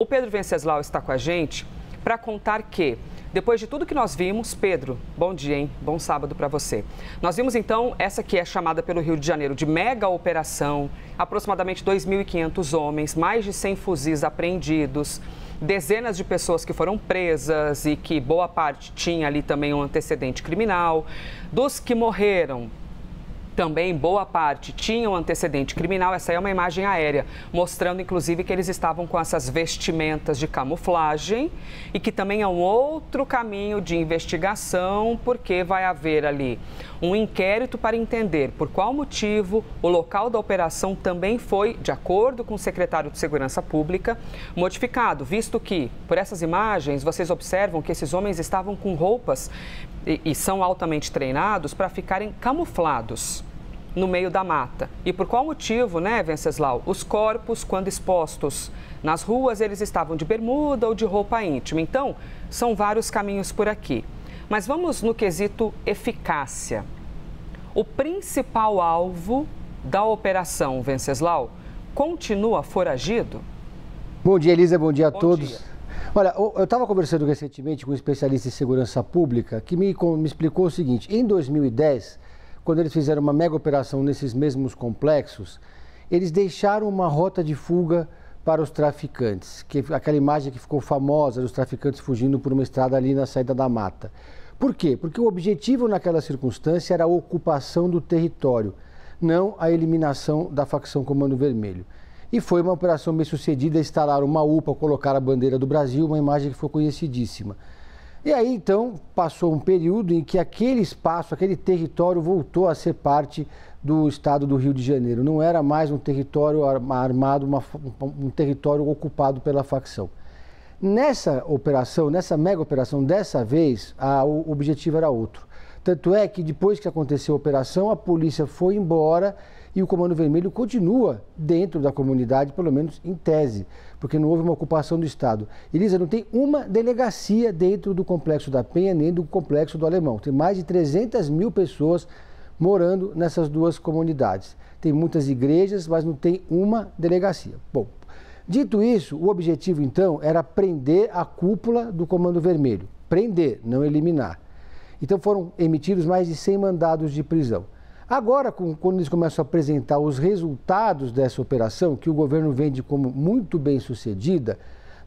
Pedro Venceslau está com a gente para contar que, depois de tudo que nós vimos, Pedro, bom dia, hein? Bom sábado para você. Nós vimos então essa que é chamada pelo Rio de Janeiro de mega operação, aproximadamente 2.500 homens, mais de 100 fuzis apreendidos, dezenas de pessoas que foram presas e que boa parte tinha ali também um antecedente criminal. Dos que morreram, também boa parte tinham antecedente criminal. Essa é uma imagem aérea, mostrando inclusive que eles estavam com essas vestimentas de camuflagem e que também é um outro caminho de investigação, porque vai haver ali um inquérito para entender por qual motivo o local da operação também foi, de acordo com o secretário de Segurança Pública, modificado, visto que, por essas imagens, vocês observam que esses homens estavam com roupas e são altamente treinados para ficarem camuflados no meio da mata. E por qual motivo, né, Venceslau? Os corpos, quando expostos nas ruas, eles estavam de bermuda ou de roupa íntima. Então, são vários caminhos por aqui. Mas vamos no quesito eficácia. O principal alvo da operação, Venceslau, continua foragido? Bom dia, Elisa. Bom dia a todos. Dia. Olha, eu estava conversando recentemente com um especialista em segurança pública que me explicou o seguinte: em 2010, quando eles fizeram uma mega operação nesses mesmos complexos, eles deixaram uma rota de fuga para os traficantes, aquela imagem que ficou famosa dos traficantes fugindo por uma estrada ali na saída da mata. Por quê? Porque o objetivo naquela circunstância era a ocupação do território, não a eliminação da facção Comando Vermelho. E foi uma operação bem sucedida, instalaram uma UPA, colocaram a bandeira do Brasil, uma imagem que foi conhecidíssima. E aí, então, passou um período em que aquele espaço, aquele território voltou a ser parte do estado do Rio de Janeiro. Não era mais um território armado, um território ocupado pela facção. Nessa operação, nessa mega operação, dessa vez, o objetivo era outro. Tanto é que depois que aconteceu a operação, a polícia foi embora e o Comando Vermelho continua dentro da comunidade, pelo menos em tese, porque não houve uma ocupação do Estado. Elisa, não tem uma delegacia dentro do Complexo da Penha, nem do Complexo do Alemão. Tem mais de 300 mil pessoas morando nessas duas comunidades. Tem muitas igrejas, mas não tem uma delegacia. Bom, dito isso, o objetivo, então, era prender a cúpula do Comando Vermelho. Prender, não eliminar. Então foram emitidos mais de 100 mandados de prisão. Agora, quando eles começam a apresentar os resultados dessa operação, que o governo vende como muito bem sucedida,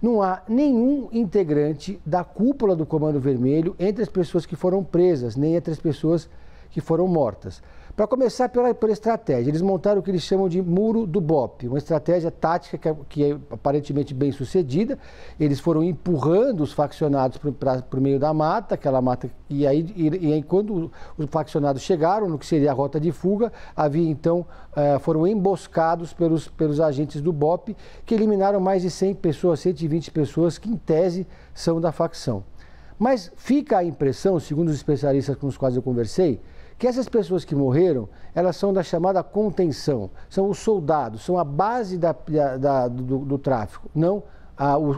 não há nenhum integrante da cúpula do Comando Vermelho entre as pessoas que foram presas, nem entre as pessoas que foram mortas. Para começar pela estratégia, eles montaram o que eles chamam de Muro do BOPE, uma estratégia tática que é aparentemente bem sucedida. Eles foram empurrando os faccionados para o meio da mata, aquela mata, e aí quando os faccionados chegaram no que seria a rota de fuga, foram emboscados pelos agentes do BOPE, que eliminaram mais de 100 pessoas, 120 pessoas, que em tese são da facção. Mas fica a impressão, segundo os especialistas com os quais eu conversei, que essas pessoas que morreram, elas são da chamada contenção, são os soldados, são a base do tráfico, não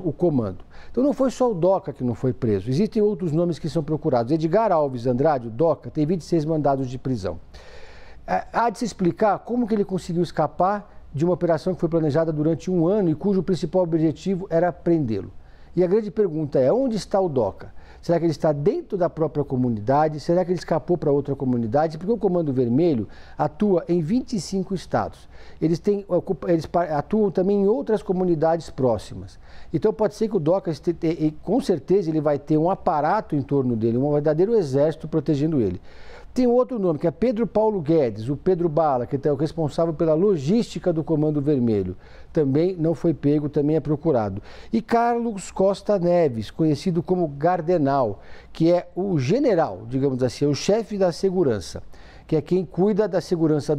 o comando. Então não foi só o Doca que não foi preso, existem outros nomes que são procurados. Edgar Alves Andrade, o Doca, tem 26 mandados de prisão. Há de se explicar como que ele conseguiu escapar de uma operação que foi planejada durante um ano e cujo principal objetivo era prendê-lo. E a grande pergunta é, onde está o Doca? Será que ele está dentro da própria comunidade? Será que ele escapou para outra comunidade? Porque o Comando Vermelho atua em 25 estados. Eles atuam também em outras comunidades próximas. Então pode ser que o Doca, com certeza, ele vai ter um aparato em torno dele, um verdadeiro exército protegendo ele. Tem outro nome, que é Pedro Paulo Guedes, o Pedro Bala, que é o responsável pela logística do Comando Vermelho. Também não foi pego, também é procurado. E Carlos Costa Neves, conhecido como Gardenal, que é o general, digamos assim, o chefe da segurança, que é quem cuida da segurança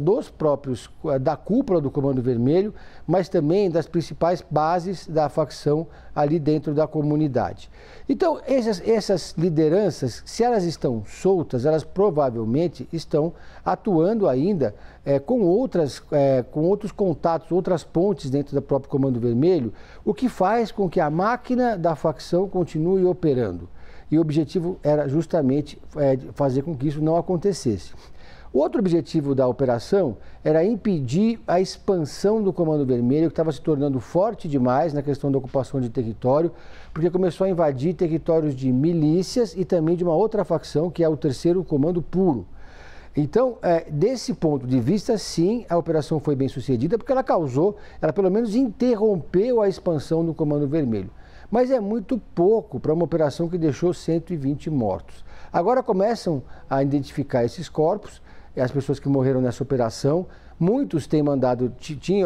da cúpula do Comando Vermelho, mas também das principais bases da facção ali dentro da comunidade. Então, essas lideranças, se elas estão soltas, elas provavelmente estão atuando ainda com outros contatos, outras pontes dentro do próprio Comando Vermelho, o que faz com que a máquina da facção continue operando. E o objetivo era justamente fazer com que isso não acontecesse. O outro objetivo da operação era impedir a expansão do Comando Vermelho, que estava se tornando forte demais na questão da ocupação de território, porque começou a invadir territórios de milícias e também de uma outra facção, que é o Terceiro Comando Puro. Então, desse ponto de vista, sim, a operação foi bem sucedida, porque ela pelo menos interrompeu a expansão do Comando Vermelho. Mas é muito pouco para uma operação que deixou 120 mortos. Agora começam a identificar esses corpos, as pessoas que morreram nessa operação. Muitos têm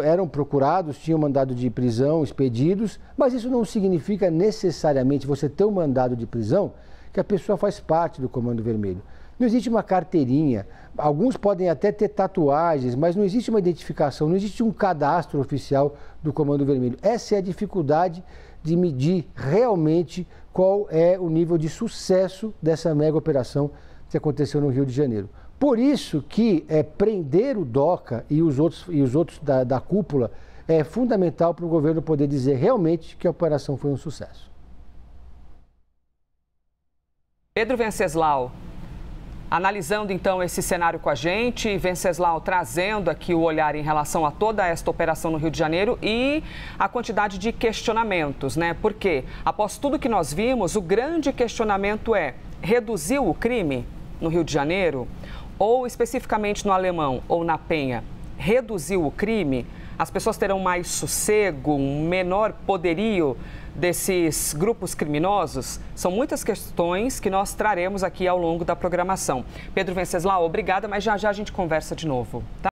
eram procurados, tinham mandado de prisão, expedidos, mas isso não significa necessariamente você ter um mandado de prisão que a pessoa faz parte do Comando Vermelho. Não existe uma carteirinha, alguns podem até ter tatuagens, mas não existe uma identificação, não existe um cadastro oficial do Comando Vermelho. Essa é a dificuldade de medir realmente qual é o nível de sucesso dessa mega operação que aconteceu no Rio de Janeiro. Por isso que prender o DOCA e os outros da cúpula é fundamental para o governo poder dizer realmente que a operação foi um sucesso. Pedro Venceslau, analisando então esse cenário com a gente, Venceslau trazendo aqui o olhar em relação a toda esta operação no Rio de Janeiro e a quantidade de questionamentos, né? Porque após tudo que nós vimos, o grande questionamento é: reduziu o crime no Rio de Janeiro? Ou especificamente no Alemão ou na Penha, reduziu o crime? As pessoas terão mais sossego, um menor poderio desses grupos criminosos? São muitas questões que nós traremos aqui ao longo da programação. Pedro Venceslau, obrigada, mas já já a gente conversa de novo, tá?